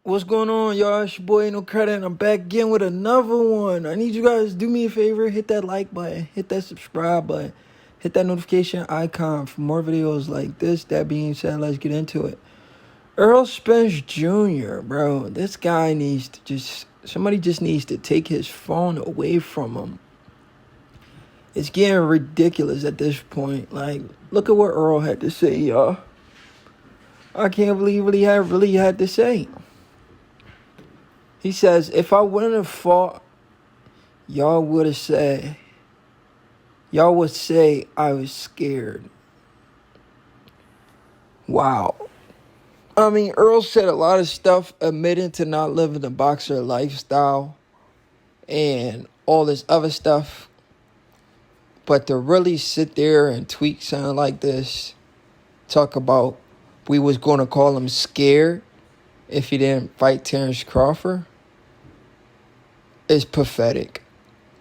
What's going on, y'all? It's your boy Ain't No Credit, and I'm back again with another one. I need you guys to do me a favor, hit that like button, hit that subscribe button, hit that notification icon for more videos like this. That being said, let's get into it. Errol Spence Jr., bro, this guy needs to somebody just needs to take his phone away from him. It's getting ridiculous at this point. Like, look at what Earl had to say, y'all. I can't believe what he really had to say. He says, if I wouldn't have fought, y'all would say I was scared. Wow. I mean, Earl said a lot of stuff admitting to not living the boxer lifestyle and all this other stuff. But to really sit there and tweet something like this, talk about we was going to call him scared if he didn't fight Terrence Crawford, is pathetic.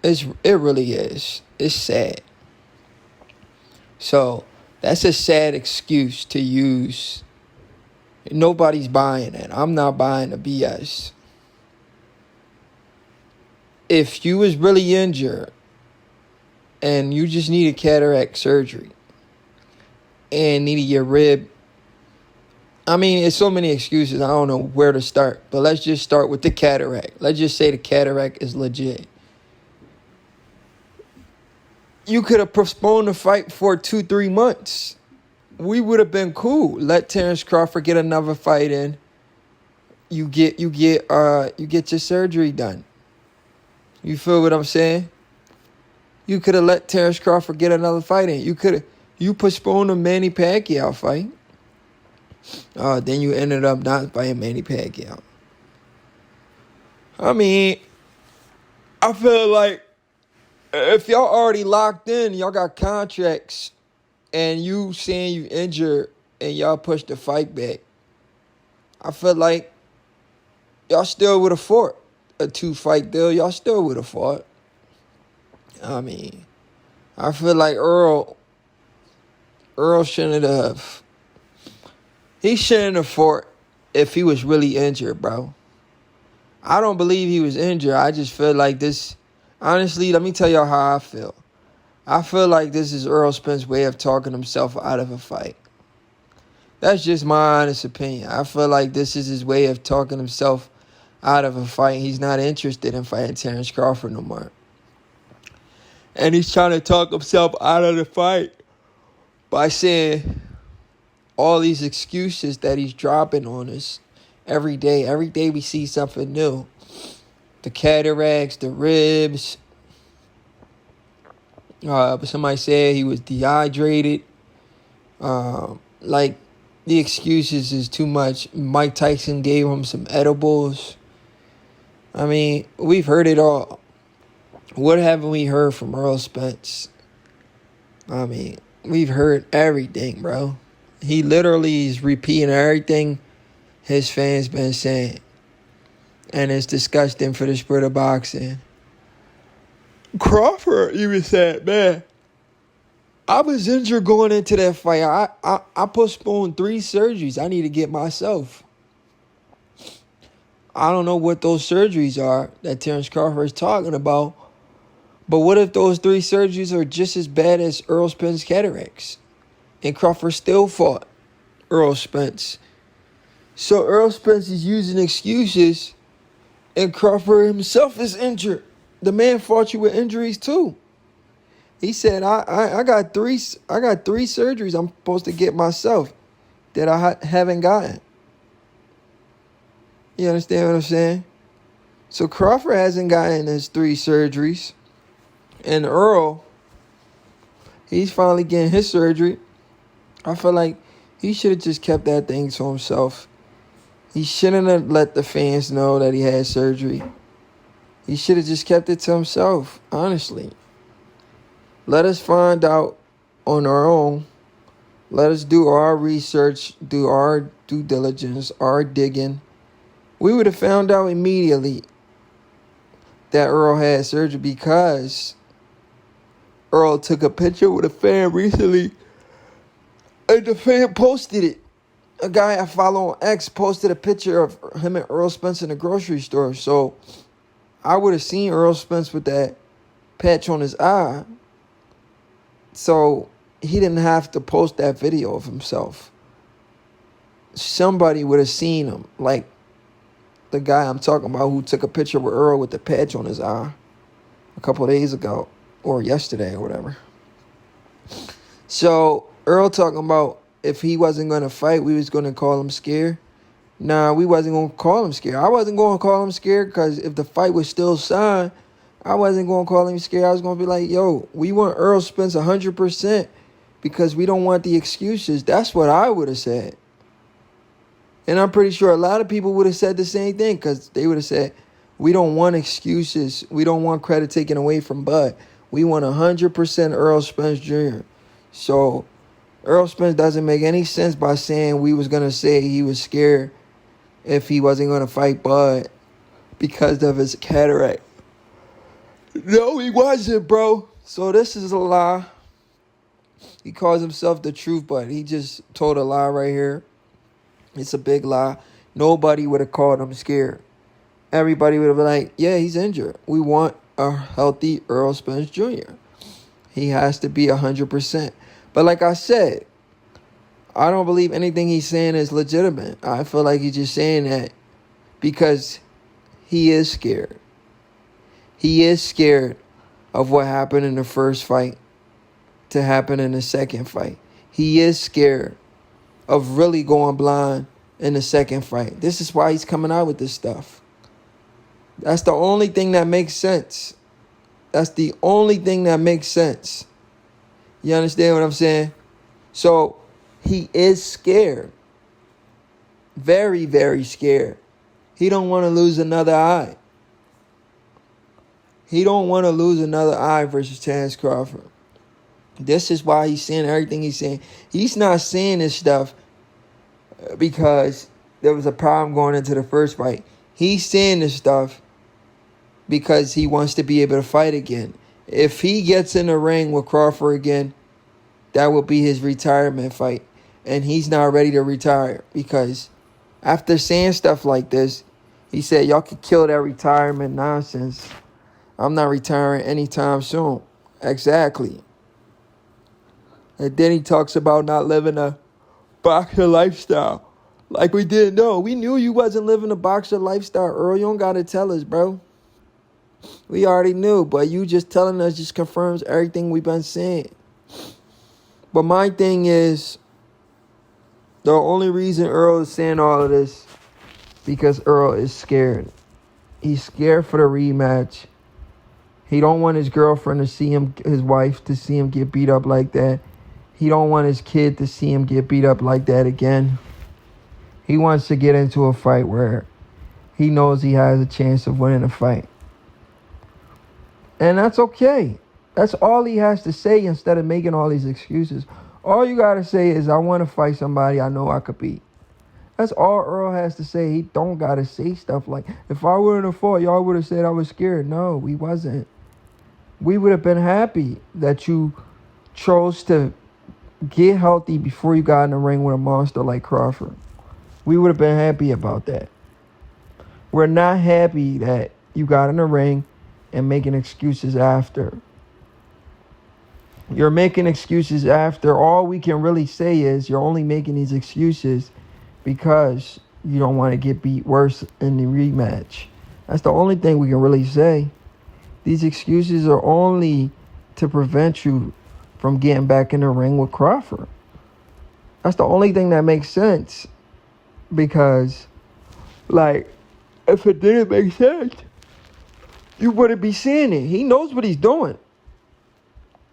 It really is. It's sad. So that's a sad excuse to use. Nobody's buying it. I'm not buying the BS. If you was really injured and you just needed cataract surgery and needed your rib, I mean, it's so many excuses. I don't know where to start. But let's just start with the cataract. Let's just say the cataract is legit. You could have postponed the fight for 2-3 months. We would have been cool. Let Terrence Crawford get another fight in. You get your surgery done. You feel what I'm saying? You could have let Terrence Crawford get another fight in. You postponed the Manny Pacquiao fight. Then you ended up not fighting Manny Pacquiao. I mean, I feel like if y'all already locked in, y'all got contracts, and you saying you injured and y'all pushed the fight back, I feel like y'all still would have fought a 2-fight deal. Y'all still would have fought. I mean, I feel like Earl shouldn't have. He shouldn't have fought if he was really injured, bro. I don't believe he was injured. I just feel like this. Honestly, let me tell y'all how I feel. I feel like this is Errol Spence's way of talking himself out of a fight. That's just my honest opinion. I feel like this is his way of talking himself out of a fight. He's not interested in fighting Terrence Crawford no more. And he's trying to talk himself out of the fight by saying all these excuses that he's dropping on us every day. Every day we see something new. The cataracts, the ribs. Somebody said he was dehydrated. Like, the excuses is too much. Mike Tyson gave him some edibles. I mean, we've heard it all. What haven't we heard from Errol Spence? I mean, we've heard everything, bro. He literally is repeating everything his fans been saying. And it's disgusting for the sport of boxing. Crawford even said, man, I was injured going into that fight. I postponed 3 surgeries I need to get myself. I don't know what those surgeries are that Terrence Crawford is talking about. But what if those 3 surgeries are just as bad as Errol Spence's cataracts? And Crawford still fought Errol Spence. So Errol Spence is using excuses, and Crawford himself is injured. The man fought you with injuries too. He said, I got three surgeries I'm supposed to get myself that I haven't gotten. You understand what I'm saying? So Crawford hasn't gotten his 3 surgeries. And Earl, he's finally getting his surgery. I feel like he should have just kept that thing to himself. He shouldn't have let the fans know that he had surgery. He should have just kept it to himself, honestly. Let us find out on our own. Let us do our research, do our due diligence, our digging. We would have found out immediately that Earl had surgery because Earl took a picture with a fan recently, and the fan posted it. a guy I follow on X posted a picture of him and Errol Spence in the grocery store. So I would have seen Errol Spence with that patch on his eye. So he didn't have to post that video of himself. Somebody would have seen him, like the guy I'm talking about who took a picture with Earl with the patch on his eye a couple of days ago or yesterday or whatever. So Earl talking about if he wasn't going to fight, we was going to call him scared. Nah, we wasn't going to call him scared. I wasn't going to call him scared because if the fight was still signed, I wasn't going to call him scared. I was going to be like, yo, we want Errol Spence 100% because we don't want the excuses. That's what I would have said. And I'm pretty sure a lot of people would have said the same thing because they would have said, we don't want excuses. We don't want credit taken away from Bud. We want 100% Errol Spence Jr. So Errol Spence doesn't make any sense by saying we was going to say he was scared if he wasn't going to fight Bud because of his cataract. No, he wasn't, bro. So this is a lie. He calls himself the truth, but he just told a lie right here. It's a big lie. Nobody would have called him scared. Everybody would have been like, yeah, he's injured. We want a healthy Errol Spence Jr. He has to be 100%. But like I said, I don't believe anything he's saying is legitimate. I feel like he's just saying that because he is scared. He is scared of what happened in the first fight to happen in the second fight. He is scared of really going blind in the second fight. This is why he's coming out with this stuff. That's the only thing that makes sense. That's the only thing that makes sense. You understand what I'm saying? So he is scared. Very, very scared. He don't want to lose another eye. He don't want to lose another eye versus Terence Crawford. This is why he's saying everything he's saying. He's not saying this stuff because there was a problem going into the first fight. He's saying this stuff because he wants to be able to fight again. If he gets in the ring with Crawford again, that will be his retirement fight. And he's not ready to retire because after saying stuff like this, he said, y'all could kill that retirement nonsense. I'm not retiring anytime soon. Exactly. And then he talks about not living a boxer lifestyle. Like we didn't know. We knew you wasn't living a boxer lifestyle, Earl. You don't got to tell us, bro. We already knew. But you just telling us just confirms everything we've been saying. But my thing is, the only reason Earl is saying all of this because Earl is scared. He's scared for the rematch. He don't want his girlfriend to see him, his wife, to see him get beat up like that. He don't want his kid to see him get beat up like that again. He wants to get into a fight where he knows he has a chance of winning a fight. And that's okay. That's all he has to say instead of making all these excuses. All you got to say is, I want to fight somebody I know I could beat. That's all Earl has to say. He don't got to say stuff like, if I wouldn't have fought, y'all would have said I was scared. No, we wasn't. We would have been happy that you chose to get healthy before you got in the ring with a monster like Crawford. We would have been happy about that. We're not happy that you got in the ring and making excuses after. You're making excuses after. All we can really say is you're only making these excuses because you don't want to get beat worse in the rematch. That's the only thing we can really say. These excuses are only to prevent you from getting back in the ring with Crawford. That's the only thing that makes sense. Because, like, if it didn't make sense, you wouldn't be seeing it. He knows what he's doing.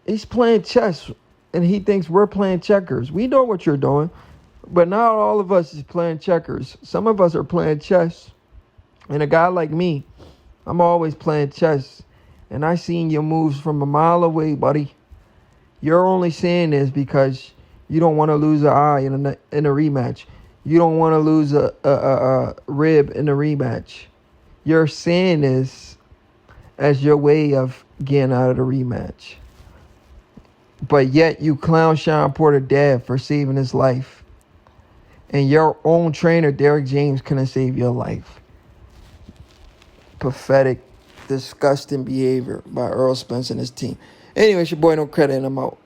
He's playing chess, and he thinks we're playing checkers. We know what you're doing, but not all of us is playing checkers. Some of us are playing chess. And a guy like me, I'm always playing chess. And I seen your moves from a mile away, buddy. You're only saying this because you don't want to lose an eye in a rematch. You don't want to lose a rib in a rematch. You're saying this as your way of getting out of the rematch. But yet you clown Sean Porter dad for saving his life. and your own trainer, Derrick James, couldn't save your life. Pathetic, disgusting behavior by Errol Spence and his team. Anyway, it's your boy No Credit, and I'm out.